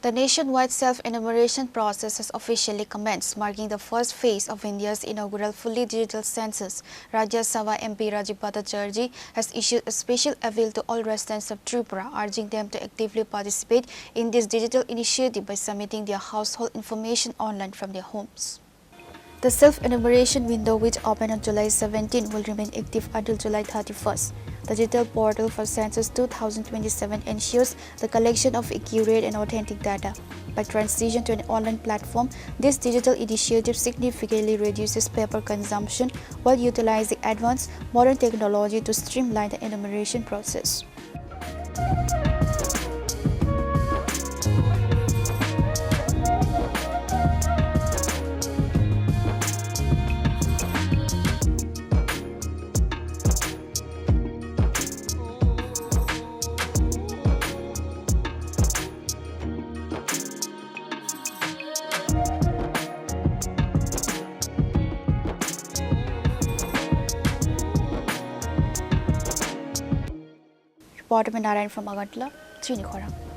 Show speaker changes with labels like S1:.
S1: The nationwide self-enumeration process has officially commenced, marking the first phase of India's inaugural fully digital census. Rajya Sabha MP Rajib Bhattacharjee has issued a special appeal to all residents of Tripura, urging them to actively participate in this digital initiative by submitting their household information online from their homes. The self-enumeration window, which opened on July 17, will remain active until July 31st. The digital portal for Census 2027 ensures the collection of accurate and authentic data. By transition to an online platform, this digital initiative significantly reduces paper consumption while utilizing advanced modern technology to streamline the enumeration process. Reporter Narayan from Agatla, Chini, Khorang.